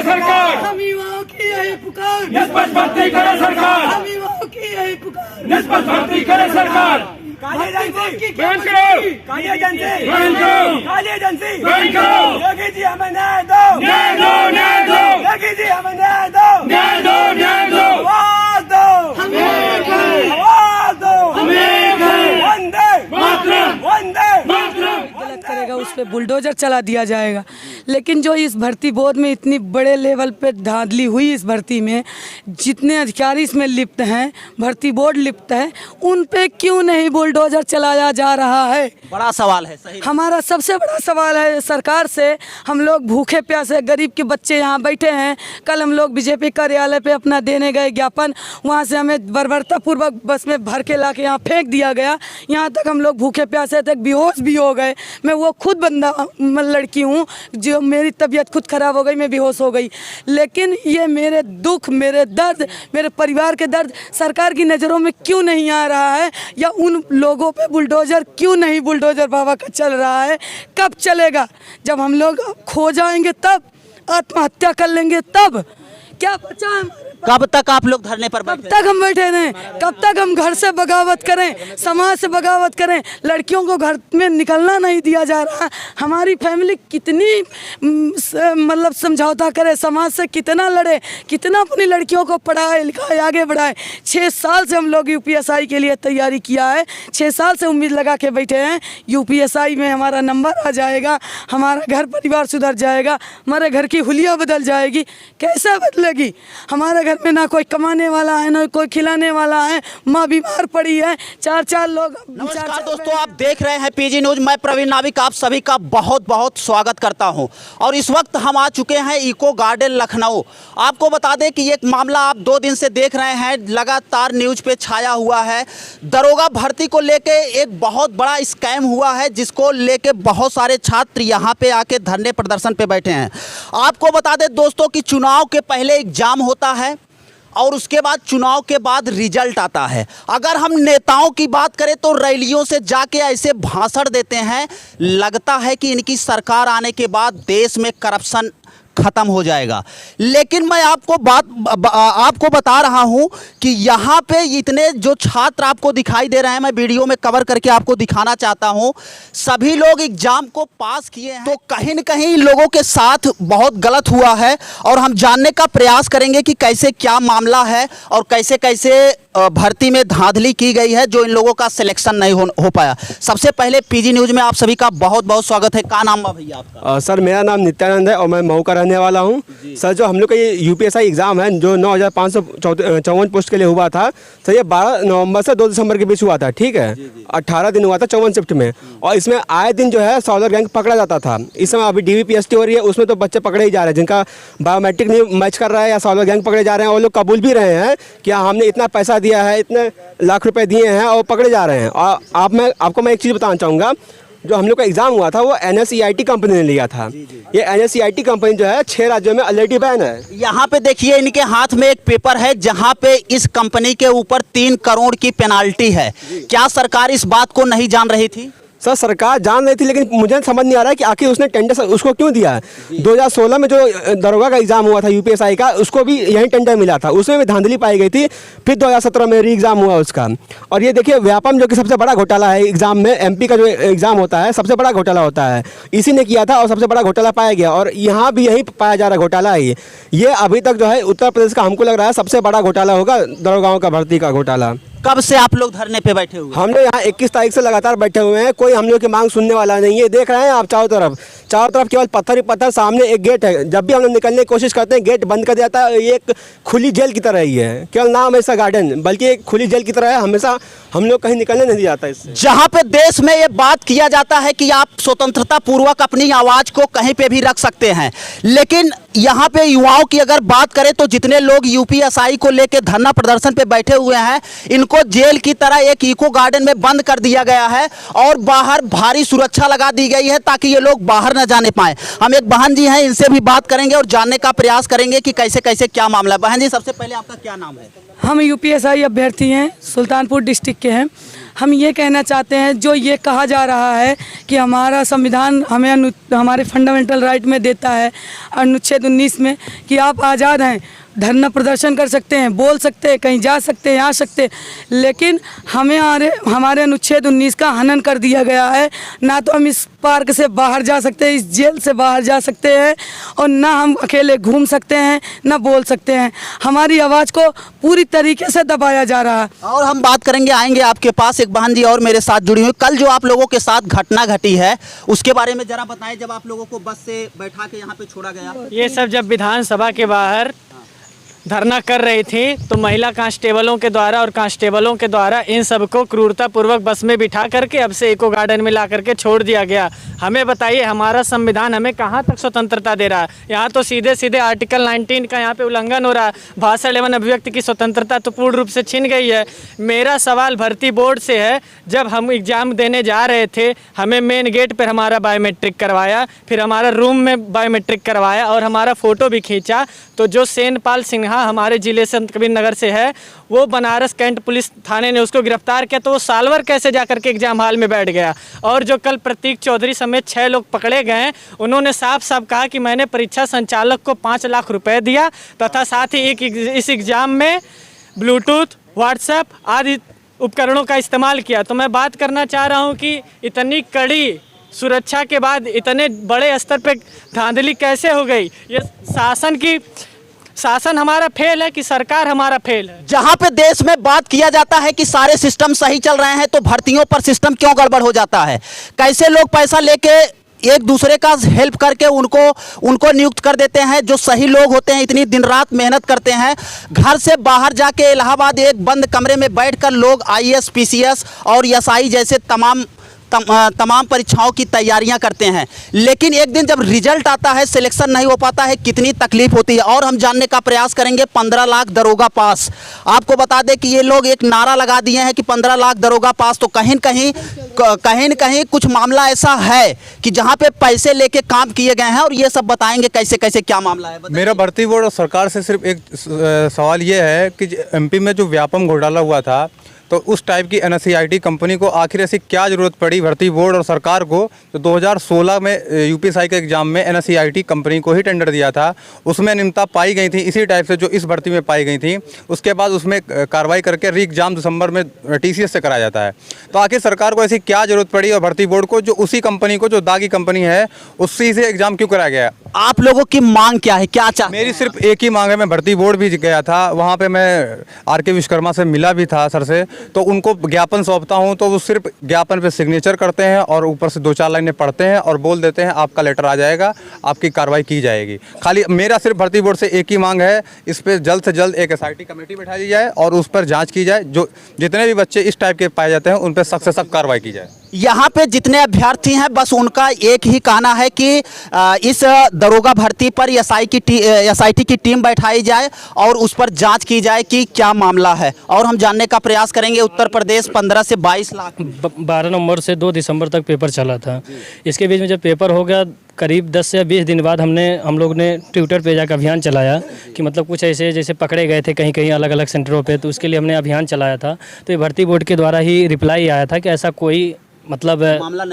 सरकार, हम युवाओं की यही पुकार, निष्पक्ष भर्ती करे सरकार, हम युवाओं की यही पुकार, निष्पक्ष भर्ती करे सरकार। काली एजेंसी बंद करो, काली एजेंसी बंद करो, काली एजेंसी बंद करो। योगी जी हमें न्याय दो, न्याय दो, न्याय दो, योगी जी हमें न्याय दो, न्याय दो, न्याय दो। आवाज दो, आवाज दो, वंदे मातरम, वंदे मातरम। गलत करेगा उस पे बुलडोजर चला दिया जाएगा। लेकिन जो इस भर्ती बोर्ड में इतनी बड़े लेवल पे धांधली हुई, इस भर्ती में जितने अधिकारी इसमें लिप्त हैं, भर्ती बोर्ड लिप्त है, उन पे क्यों नहीं बुलडोजर चलाया जा रहा है? बड़ा सवाल है। सही हमारा सबसे बड़ा सवाल है सरकार से। हम लोग भूखे प्यासे गरीब के बच्चे यहाँ बैठे हैं। कल हम लोग बीजेपी कार्यालय पे अपना देने गए ज्ञापन, वहाँ से हमें बर्बरतापूर्वक बस में भर के ला के यहाँ फेंक दिया गया। यहाँ तक हम लोग भूखे प्यासे तक बेहोश भी हो गए। मैं वो खुद लड़की हूँ जो मेरी तबीयत खुद ख़राब हो गई, मैं बेहोश हो गई। लेकिन ये मेरे दुख, मेरे दर्द, मेरे परिवार के दर्द सरकार की नज़रों में क्यों नहीं आ रहा है? या उन लोगों पे बुलडोजर क्यों नहीं, बुलडोजर बाबा का चल रहा है? कब चलेगा? जब हम लोग खो जाएंगे तब, आत्महत्या कर लेंगे तब, क्या बचा है? कब तक आप लोग धरने पर कब बैठे? तक हम बैठे रहें? कब तक हम घर से बगावत करें, समाज से बगावत करें? लड़कियों को घर में निकलना नहीं दिया जा रहा। हमारी फैमिली कितनी मतलब समझौता करे, समाज से कितना लड़े, कितना अपनी लड़कियों को पढ़ाए लिखाए आगे बढ़ाए। 6 साल से हम लोग यूपीएसआई के लिए तैयारी किया है, 6 साल से उम्मीद लगा के बैठे हैं यूपीएसआई में हमारा नंबर आ जाएगा, हमारा घर परिवार सुधर जाएगा, हमारे घर की हुलिया बदल जाएगी। कैसे बदलेगी? हमारे घर में ना कोई कमाने वाला है, ना कोई खिलाने वाला है, माँ बीमार पड़ी है, 4 लोग। नमस्कार दोस्तों, आप देख रहे हैं पीजी न्यूज। मैं प्रवीण नाविक आप सभी का बहुत बहुत स्वागत करता हूं। और इस वक्त हम आ चुके हैं इको गार्डन लखनऊ। आपको बता दें कि एक मामला आप 2 दिन से देख रहे हैं, लगातार न्यूज पे छाया हुआ है। दरोगा भर्ती को लेके एक बहुत बड़ा स्कैम हुआ है, जिसको लेके बहुत सारे छात्र यहाँ पे आके धरने प्रदर्शन पे बैठे हैं। आपको बता दें दोस्तों कि चुनाव के पहले एग्जाम होता है और उसके बाद चुनाव के बाद रिजल्ट आता है। अगर हम नेताओं की बात करें तो रैलियों से जाके ऐसे भाषण देते हैं, लगता है कि इनकी सरकार आने के बाद देश में करप्शन खत्म हो जाएगा। लेकिन मैं आपको बता रहा हूं कि यहाँ पे इतने जो छात्र आपको दिखाई दे रहे हैं, मैं वीडियो में कवर करके आपको दिखाना चाहता हूं, सभी लोग एग्जाम को पास किए हैं। तो कहीं न कहीं लोगों के साथ बहुत गलत हुआ है और हम जानने का प्रयास करेंगे कि कैसे क्या मामला है और कैसे कैसे भर्ती में धांधली की गई है, जो इन लोगों का सिलेक्शन नहीं हो पाया। सबसे पहले पीजी न्यूज में आप सभी का बहुत बहुत स्वागत है। क्या नाम है भैया आपका? सर मेरा नाम नित्यानंद है और मैं मऊ का रहने वाला हूँ। सर जो हम लोग का ये यूपीएसआई एग्ज़ाम है जो 9,554 पोस्ट के लिए हुआ था, सर ये 12 नवंबर से 2 दिसंबर के बीच हुआ था, ठीक है। 18 दिन हुआ था 54 शिफ्ट में। और इसमें आए दिन जो है सॉलर गैंग पकड़ा जाता था। इस समय अभी DVPST हो रही है, उसमें तो बच्चे पकड़े ही जा रहे हैं जिनका बायोमेट्रिक नहीं मैच कर रहा है, या सॉलर गैंग पकड़े जा रहे हैं। और लोग कबूल भी रहे हैं कि हमने इतना पैसा दिया है, इतने लाख रुपए दिए हैं, और पकड़े जा रहे हैं। और आपको मैं एक चीज़ बताना चाहूँगा, जो हम लोग का एग्ज़ाम हुआ था वो NSEIT कंपनी ने लिया था। ये NSEIT कंपनी जो है 6 राज्यों में ऑलरेडी बैन है। यहाँ पे देखिए इनके हाथ में एक पेपर है जहाँ पे इस कंपनी के ऊपर 3 करोड़ की पेनाल्टी है। क्या सरकार इस बात को नहीं जान रही थी? सर सरकार जान रही थी, लेकिन मुझे समझ नहीं आ रहा है कि आखिर उसने टेंडर उसको क्यों दिया है। 2016 में जो दरोगा का एग्ज़ाम हुआ था यूपीएसआई का, उसको भी यही टेंडर मिला था, उसमें भी धांधली पाई गई थी। फिर 2017 में री एग्ज़ाम हुआ उसका। और ये देखिए व्यापम जो कि सबसे बड़ा घोटाला है एग्ज़ाम में, MP का जो एग्ज़ाम होता है सबसे बड़ा घोटाला होता है, इसी ने किया था और सबसे बड़ा घोटाला पाया गया। और यहाँ भी यही पाया जा रहा घोटाला है। ये अभी तक जो है उत्तर प्रदेश का हमको लग रहा है सबसे बड़ा घोटाला होगा, दरोगाओं का भर्ती का घोटाला। कब से आप लोग धरने पे बैठे हुए? हम लोग यहाँ 21 तारीख से लगातार बैठे हुए हैं। कोई हम लोग की मांग सुनने वाला नहीं है। देख रहे हैं आप चारों तरफ केवल पत्थर ही पत्थर। सामने एक गेट है, जब भी हम लोग निकलने की कोशिश करते हैं गेट बंद कर जाता है। ये एक खुली जेल की तरह ही है, केवल नाम है इसका गार्डन, बल्कि एक खुली जेल की तरह है। हमेशा हम लोग कहीं निकलने नहीं जाता इससे। जहाँ पे देश में ये बात किया जाता है कि आप स्वतंत्रता पूर्वक अपनी आवाज़ को कहीं पे भी रख सकते हैं, लेकिन यहाँ पे युवाओं की अगर बात करें तो जितने लोग यूपीएसआई को लेकर धरना प्रदर्शन पे बैठे हुए हैं, इनको जेल की तरह एक इको गार्डन में बंद कर दिया गया है और बाहर भारी सुरक्षा लगा दी गई है ताकि ये लोग बाहर न जाने पाए। हम एक बहन जी हैं, इनसे भी बात करेंगे और जानने का प्रयास करेंगे कि कैसे कैसे क्या मामला है। बहन जी, सबसे पहले आपका क्या नाम है? हम यूपीएसआई अभ्यर्थी हैं, सुल्तानपुर डिस्ट्रिक्ट के हैं। हम ये कहना चाहते हैं, जो ये कहा जा रहा है कि हमारा संविधान हमें हमारे फंडामेंटल राइट में देता है अनुच्छेद 19 में कि आप आज़ाद हैं, धरना प्रदर्शन कर सकते हैं, बोल सकते हैं, कहीं जा सकते हैं, आ सकते हैं, लेकिन हमारे अनुच्छेद 19 का हनन कर दिया गया है। ना तो हम इस पार्क से बाहर जा सकते हैं, इस जेल से बाहर जा सकते हैं, और ना हम अकेले घूम सकते हैं, ना बोल सकते हैं। हमारी आवाज़ को पूरी तरीके से दबाया जा रहा है। और हम बात करेंगे, आएंगे आपके पास, एक बहन जी और मेरे साथ जुड़ी हुई। कल जो आप लोगों के साथ घटना घटी है उसके बारे में जरा बताएं। जब आप लोगों को बस से बैठा के यहाँ पे छोड़ा गया, ये सब जब विधानसभा के बाहर धरना कर रही थी तो महिला कांस्टेबलों के द्वारा और कांस्टेबलों के द्वारा इन सबको क्रूरतापूर्वक बस में बिठा करके अब से इको गार्डन में ला करके छोड़ दिया गया। हमें बताइए, हमारा संविधान हमें कहाँ तक स्वतंत्रता दे रहा है? यहाँ तो सीधे सीधे आर्टिकल 19 का यहाँ पे उल्लंघन हो रहा है। भाषण एवं अभिव्यक्ति की स्वतंत्रता तो पूर्ण रूप से छीन गई है। मेरा सवाल भर्ती बोर्ड से है, जब हम एग्ज़ाम देने जा रहे थे हमें मेन गेट पर हमारा बायोमेट्रिक करवाया, फिर हमारा रूम में बायोमेट्रिक करवाया और हमारा फ़ोटो भी खींचा, तो जो सेनपाल सिन्हा हमारे जिले संत कबीर नगर से है, वो बनारस कैंट पुलिस थाने ने उसको गिरफ्तार किया, तो वो सालवर कैसे जा करके एग्जाम हॉल में बैठ गया। और जो कल प्रतीक चौधरी समेत 6 लोग पकड़े गए, उन्होंने साफ साफ कहा कि मैंने परीक्षा संचालक को 5 लाख रुपए दिया तथा साथ ही इस एग्ज़ाम में ब्लूटूथ, व्हाट्सएप आदि उपकरणों का इस्तेमाल किया। तो मैं बात करना चाह रहा हूँ कि इतनी कड़ी सुरक्षा के बाद इतने बड़े स्तर पर धांधली कैसे हो गई? ये शासन हमारा फेल है कि सरकार हमारा फेल है? जहां पे देश में बात किया जाता है कि सारे सिस्टम सही चल रहे हैं, तो भर्तियों पर सिस्टम क्यों गड़बड़ हो जाता है? कैसे लोग पैसा लेके एक दूसरे का हेल्प करके उनको नियुक्त कर देते हैं। जो सही लोग होते हैं इतनी दिन रात मेहनत करते हैं, घर से बाहर जाके इलाहाबाद एक बंद कमरे में बैठकर लोग IAS, PCS और SI जैसे तमाम परीक्षाओं की तैयारियां करते हैं, लेकिन एक दिन जब रिजल्ट आता है, सिलेक्शन नहीं हो पाता है, कितनी तकलीफ होती है। और हम जानने का प्रयास करेंगे 15 लाख दरोगा पास। आपको बता दें कि ये लोग एक नारा लगा दिए हैं कि 15 लाख दरोगा पास, तो कहीं न कहीं कुछ मामला ऐसा है कि जहां पे पैसे लेके काम किए गए हैं, और ये सब बताएंगे कैसे कैसे क्या मामला है। मेरा भर्ती बोर्ड और सरकार से सिर्फ एक सवाल ये है कि MP में जो व्यापम घोटाला हुआ था, तो उस टाइप की NSCIT कंपनी को आखिर ऐसी क्या ज़रूरत पड़ी भर्ती बोर्ड और सरकार को? तो 2016 में UPSI के एग्ज़ाम में NSCIT कंपनी को ही टेंडर दिया था, उसमें निम्नता पाई गई थी इसी टाइप से जो इस भर्ती में पाई गई थी। उसके बाद उसमें कार्रवाई करके री एग्ज़ाम दिसंबर में TCS से कराया जाता है। तो आखिर सरकार को ऐसी क्या ज़रूरत पड़ी और भर्ती बोर्ड को, जो उसी कंपनी को, जो दागी कंपनी है, उसी से एग्ज़ाम क्यों कराया गया? आप लोगों की मांग क्या है, क्या चाहते? मेरी सिर्फ एक ही मांग है। मैं भर्ती बोर्ड भी गया था, वहाँ पे मैं RK विश्वकर्मा से मिला भी था सर से, तो उनको ज्ञापन सौंपता हूँ तो वो सिर्फ ज्ञापन पे सिग्नेचर करते हैं और ऊपर से 2-4 लाइनें पढ़ते हैं और बोल देते हैं आपका लेटर आ जाएगा, आपकी कार्रवाई की जाएगी। खाली मेरा सिर्फ भर्ती बोर्ड से एक ही मांग है, इस पर जल्द से जल्द एक SIT कमेटी बैठा दी जाए और उस पर जाँच की जाए। जो जितने भी बच्चे इस टाइप के पाए जाते हैं उन पर सख्त से सख्त कार्रवाई की जाए। यहाँ पे जितने अभ्यर्थी हैं बस उनका एक ही कहना है कि इस दरोगा भर्ती पर SIT की टीम बैठाई जाए और उस पर जांच की जाए कि क्या मामला है। और हम जानने का प्रयास करेंगे। उत्तर प्रदेश 15 से 22 लाख 12 नवंबर से 2 दिसंबर तक पेपर चला था। इसके बीच में जब पेपर हो गया, करीब 10 से 20 दिन बाद हम लोग ने ट्विटर पे जाकर अभियान चलाया कि मतलब कुछ ऐसे जैसे पकड़े गए थे कहीं कहीं अलग अलग सेंटरों पे, तो उसके लिए हमने अभियान चलाया था। तो ये भर्ती बोर्ड के द्वारा ही रिप्लाई आया था कि ऐसा कोई मतलब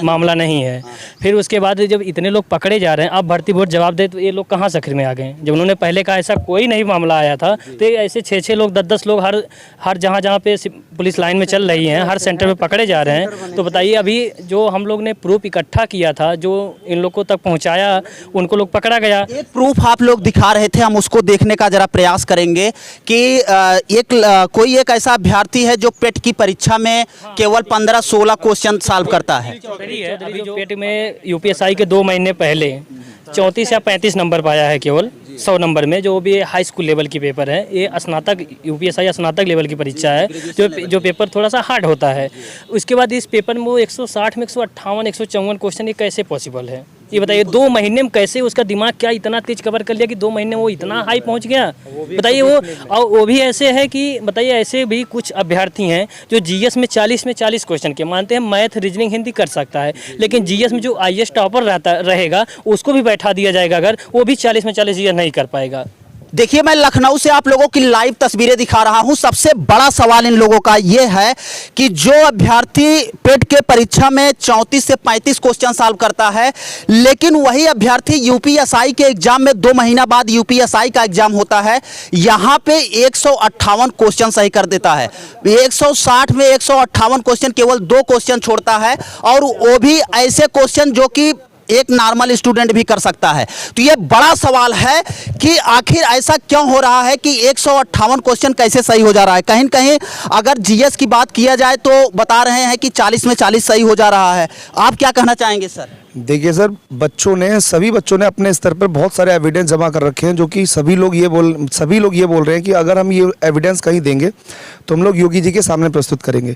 मामला नहीं है। फिर उसके बाद जब इतने लोग पकड़े जा रहे हैं, अब भर्ती बोर्ड जवाब दे तो ये लोग कहाँ आखिर में आ गए? जब उन्होंने पहले कहा ऐसा कोई नहीं मामला आया था, तो ऐसे 6-6 लोग 10-10 लोग हर जहाँ पे पुलिस लाइन में चल रही हैं, हर सेंटर में पकड़े जा रहे हैं। तो बताइए, अभी जो हम लोग ने प्रूफ इकट्ठा किया था, जो इन लोगों तक पहुँचाया, उनको लोग पकड़ा गया। एक प्रूफ आप लोग दिखा रहे थे, हम उसको देखने का जरा प्रयास करेंगे कि कोई एक ऐसा अभ्यर्थी है जो पेट की परीक्षा में केवल 15-16 क्वेश्चन सॉल्व करता है। अभी जो पेट में UPSI के 2 महीने पहले 34 या 35 नंबर पाया है केवल 100 नंबर में, जो भी हाई स्कूल लेवल की पेपर है। ये स्नातक UPSI स्नातक लेवल की परीक्षा है, जो पेपर थोड़ा सा हार्ड होता है। उसके बाद इस पेपर में वो 160 में 158, 154 क्वेश्चन, ये कैसे पॉसिबल है? ये बताइए, 2 महीने में कैसे उसका दिमाग क्या इतना तेज कवर कर लिया कि 2 महीने में वो इतना हाई पहुंच गया? बताइए, वो भी ऐसे है कि बताइए, ऐसे भी कुछ अभ्यर्थी हैं जो GS में 40 में 40 क्वेश्चन के, मानते हैं मैथ, रीजनिंग, हिंदी कर सकता है, लेकिन GS में जो IAS टॉपर रहेगा उसको भी बैठा दिया जाएगा, अगर वो भी 40 में 40 GS नहीं कर पाएगा। देखिए, मैं लखनऊ से आप लोगों की लाइव तस्वीरें दिखा रहा हूं। सबसे बड़ा सवाल इन लोगों का यह है कि जो अभ्यर्थी पेट के परीक्षा में 34 से 35 क्वेश्चन सॉल्व करता है, लेकिन वही अभ्यर्थी यूपीएसआई के एग्जाम में 2 महीना बाद यूपीएसआई का एग्जाम होता है, यहां पे 158 क्वेश्चन सही कर देता है। 160 में 158 क्वेश्चन, केवल 2 क्वेश्चन छोड़ता है, और वो भी ऐसे क्वेश्चन जो कि एक नॉर्मल स्टूडेंट भी कर सकता है। तो ये बड़ा सवाल है कि आखिर ऐसा क्यों हो रहा है कि 158 क्वेश्चन कैसे सही हो जा रहा है। कहीं कहीं अगर जीएस की बात किया जाए तो बता रहे हैं कि 40 में 40 सही हो जा रहा है। आप क्या कहना चाहेंगे सर? देखिए सर, सभी बच्चों ने अपने स्तर पर बहुत सारे एविडेंस जमा कर रखे हैं, जो कि सभी लोग ये बोल रहे हैं कि अगर हम ये एविडेंस कहीं देंगे तो हम लोग योगी जी के सामने प्रस्तुत करेंगे।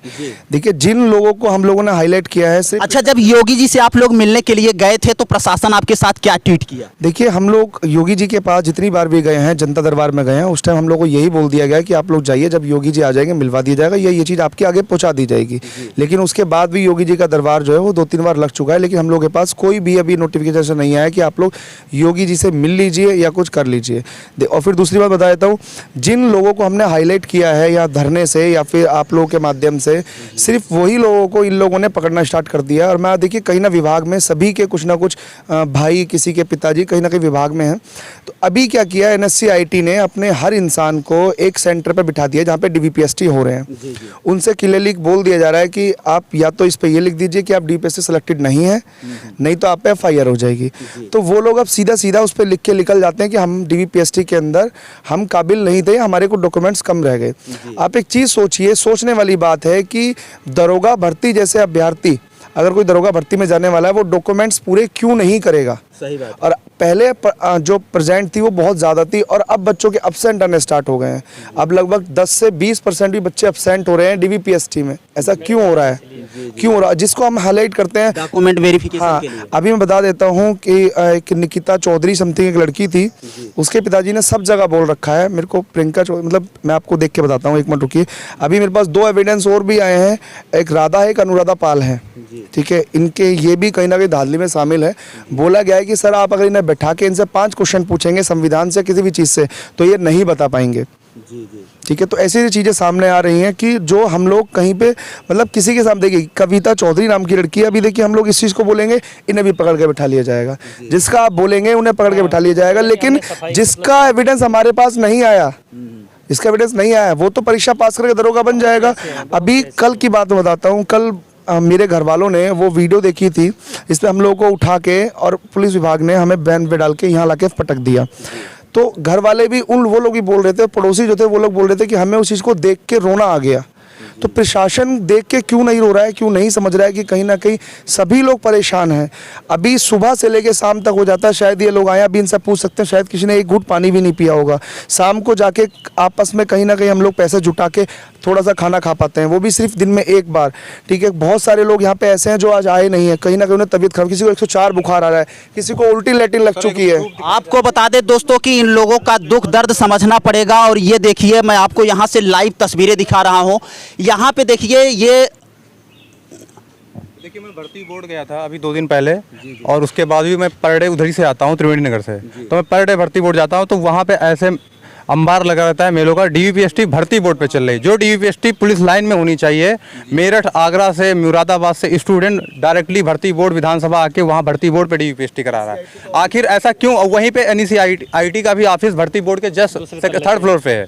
देखिए, जिन लोगों को हम लोगों ने हाईलाइट किया है अच्छा, जब योगी जी से आप लोग मिलने के लिए गए थे तो प्रशासन आपके साथ क्या ट्वीट किया? देखिए, हम लोग योगी जी के पास जितनी बार भी गए हैं, जनता दरबार में गए हैं, उस टाइम हम लोग को यही बोल दिया गया कि आप लोग जाइए, जब योगी जी आ जाएंगे मिलवा दिया जाएगा, ये चीज़ आपके आगे पहुँचा दी जाएगी। लेकिन उसके बाद भी योगी जी का दरबार जो है वो 2-3 बार लग चुका है, लेकिन हम लोग के पास कोई भी अभी नोटिफिकेशन नहीं आया कि आप लोग योगी जी से मिल लीजिए या कुछ कर लीजिए। और फिर दूसरी बात बता देता हूँ, जिन लोगों को हमने हाईलाइट किया है या धरने से या फिर आप लोगों के माध्यम से, सिर्फ वही लोगों को इन लोगों ने पकड़ना स्टार्ट कर दिया। और मैं देखिए, कहीं ना विभाग में सभी के कुछ ना कुछ भाई, किसी के पिताजी कहीं ना कहीं विभाग में हैं। तो अभी क्या किया, NSC-IT ने अपने हर इंसान को एक सेंटर पर बिठा दिया जहाँ पे DVPST हो रहे हैं। उनसे क्लियरली बोल दिया जा रहा है कि आप या तो इस पे ये लिख दीजिए कि आप DVPST सेलेक्टेड नहीं है, नहीं तो आप पे FIR हो जाएगी। तो वो लोग अब सीधा उस पर लिख के निकल जाते हैं कि हम DVPST के अंदर हम काबिल नहीं थे, हमारे को डॉक्यूमेंट्स कम रह गए। आप एक चीज़ सोचिए, सोचने वाली बात है कि दरोगा भर्ती जैसे अभ्यर्थी, अगर कोई दरोगा भर्ती में जाने वाला है, वो डॉक्यूमेंट्स पूरे क्यों नहीं करेगा? सही बात। और पहले जो प्रेजेंट थी वो बहुत ज़्यादा थी, और अब बच्चों के एब्सेंट आने स्टार्ट हो गए हैं। अब लगभग 10 से 20% भी बच्चे एब्सेंट हो रहे हैं DVPST में। ऐसा क्यों हो रहा है? क्यों हो रहा है? जिसको हम हाईलाइट करते हैं डॉक्यूमेंट वेरिफिकेशन। हाँ, के लिए अभी मैं बता देता हूँ कि एक निकिता चौधरी समथिंग एक लड़की थी, उसके पिताजी ने सब जगह बोल रखा है। मेरे को प्रियंका मतलब मैं आपको देख के बताता हूँ, एक मिनट रुकिए। अभी मेरे पास 2 एविडेंस और भी आए हैं, एक राधा है, एक अनुराधा पाल है, ठीक है। इनके ये भी कहीं ना कहीं धांधली में शामिल है। बोला गया है कि सर आप अगर इन्हें बैठा के इनसे 5 क्वेश्चन पूछेंगे संविधान से, किसी भी चीज़ से, तो ये नहीं बता पाएंगे। ठीक है। तो ऐसी चीज़ें सामने आ रही हैं कि जो हम लोग कहीं पे मतलब किसी के सामने, देखिए कविता चौधरी नाम की लड़की है, अभी देखिए हम लोग इस चीज़ को बोलेंगे, इन्हें भी पकड़ के बिठा लिया जाएगा। जिसका आप बोलेंगे उन्हें पकड़ के बिठा लिया जाएगा। लेकिन जिसका एविडेंस हमारे पास नहीं आया, जिसका एविडेंस नहीं आया, वो तो परीक्षा पास करके दरोगा बन जाएगा। अभी कल की बात बताता हूँ, कल मेरे घर वालों ने वो वीडियो देखी थी, इस पर हम लोगों को उठा के और पुलिस विभाग ने हमें बैन पे डाल के यहाँ लाके पटक दिया। तो घर वाले भी वो लोग भी बोल रहे थे, पड़ोसी जो थे वो लोग बोल रहे थे कि हमें उस चीज़ को देख के रोना आ गया। तो प्रशासन देख के क्यों नहीं रो रहा है, क्यों नहीं समझ रहा है कि कहीं ना कहीं सभी लोग परेशान हैं। अभी सुबह से लेके शाम तक हो जाता है, शायद ये लोग आए अभी इनसे पूछ सकते हैं, शायद किसी ने एक घूंट पानी भी नहीं पिया होगा। शाम को जाके आपस में कहीं ना कहीं हम लोग पैसे जुटा के थोड़ा सा खाना खा पाते हैं, वो भी सिर्फ दिन में एक बार। ठीक है, बहुत सारे लोग यहाँ पे ऐसे हैं जो आज आए नहीं है, कहीं ना कहीं उन्हें तबीयत खराब, किसी को 104 बुखार आ रहा है, किसी को उल्टी लेटिन लग चुकी है। आपको बता दें दोस्तों कि इन लोगों का दुख दर्द समझना पड़ेगा। और ये देखिए, मैं आपको यहाँ से लाइव तस्वीरें दिखा रहा हूँ। यहाँ पे देखिए, देखिए मैं भर्ती बोर्ड गया था अभी 2 दिन पहले, और उसके बाद भी मैं पर डे उधर ही से आता हूँ, त्रिवेणी नगर से। तो मैं पर डे भर्ती बोर्ड जाता हूँ, तो वहाँ पे ऐसे अंबार लगा रहता है मेलों का, DVPST भर्ती बोर्ड पे चल रही, जो DVPST पुलिस लाइन में होनी चाहिए। मेरठ, आगरा से, मुरादाबाद से स्टूडेंट डायरेक्टली भर्ती बोर्ड विधानसभा आके वहाँ भर्ती बोर्ड पे DVPST करा रहा है। आखिर ऐसा क्यों? वहीं पे NEC-IT का भी ऑफिस भर्ती बोर्ड के जस्ट 3rd फ्लोर पे है।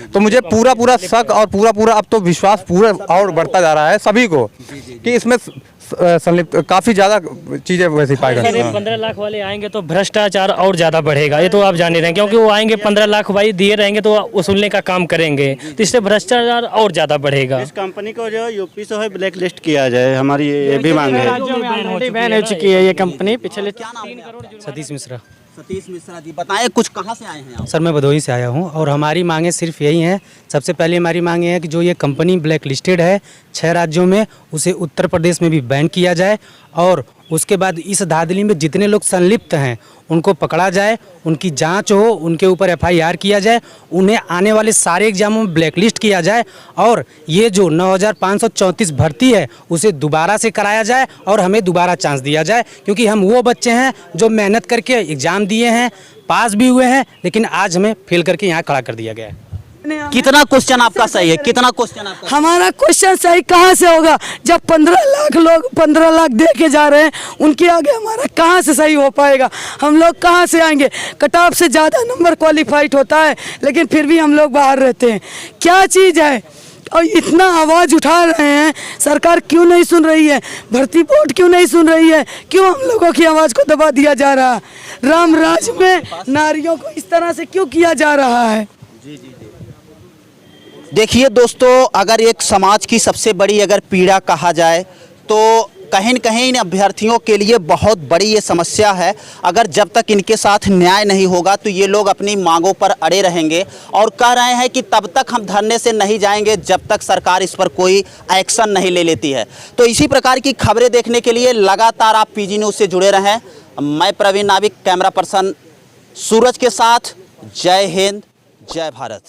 तो मुझे पूरा शक और पूरा अब तो विश्वास पूरा और बढ़ता जा रहा है सभी को कि इसमें संलिप्त काफ़ी ज़्यादा चीज़ें वैसी पाई गई। 15 लाख वाले आएंगे तो भ्रष्टाचार और ज़्यादा बढ़ेगा, ये तो आप जान ही रहे हैं, क्योंकि वो आएंगे 15 लाख भाई दिए रहेंगे तो वसूलने का काम करेंगे, तो इससे भ्रष्टाचार और ज़्यादा बढ़ेगा। इस कंपनी को जो यूपी से है ब्लैक लिस्ट किया जाए, हमारी ये भी मांग है। बैन हो चुकी है ये कंपनी पिछले। सतीश मिश्रा। सतीश मिश्रा जी, बताएं कुछ कहाँ से आए हैं आप? सर मैं भदोही से आया हूँ, और हमारी मांगें सिर्फ यही हैं। सबसे पहले हमारी मांग ये है कि जो ये कंपनी ब्लैक लिस्टेड है 6 राज्यों में, उसे उत्तर प्रदेश में भी बैन किया जाए, और उसके बाद इस धांधली में जितने लोग संलिप्त हैं उनको पकड़ा जाए, उनकी जांच हो, उनके ऊपर FIR किया जाए, उन्हें आने वाले सारे एग्जामों में ब्लैकलिस्ट किया जाए और ये जो 9534 भर्ती है उसे दोबारा से कराया जाए और हमें दोबारा चांस दिया जाए, क्योंकि हम वो बच्चे हैं जो मेहनत करके एग्ज़ाम दिए हैं, पास भी हुए हैं, लेकिन आज हमें फेल करके यहाँ खड़ा कर दिया गया है। कितना क्वेश्चन आपका सही है? कितना क्वेश्चन आपका? हमारा क्वेश्चन सही कहाँ से होगा जब 15 लाख लोग 15 लाख दे के जा रहे हैं, उनके आगे हमारा कहाँ से सही हो पाएगा? हम लोग कहाँ से आएंगे? कट ऑफ से ज़्यादा नंबर क्वालिफाइड होता है, लेकिन फिर भी हम लोग बाहर रहते हैं। क्या चीज़ है? और इतना आवाज़ उठा रहे हैं, सरकार क्यों नहीं सुन रही है? भर्ती बोर्ड क्यों नहीं सुन रही है? क्यों हम लोगों की आवाज़ को दबा दिया जा रहा है? राम राज में नारियों को इस तरह से क्यों किया जा रहा है? देखिए दोस्तों, अगर एक समाज की सबसे बड़ी अगर पीड़ा कहा जाए तो कहीं न कहीं इन अभ्यर्थियों के लिए बहुत बड़ी ये समस्या है। अगर जब तक इनके साथ न्याय नहीं होगा तो ये लोग अपनी मांगों पर अड़े रहेंगे और कह रहे हैं कि तब तक हम धरने से नहीं जाएंगे जब तक सरकार इस पर कोई एक्शन नहीं ले लेती है। तो इसी प्रकार की खबरें देखने के लिए लगातार आप PG न्यूज़ से जुड़े रहें। मैं प्रवीण नाविक, कैमरा पर्सन सूरज के साथ। जय हिंद, जय भारत।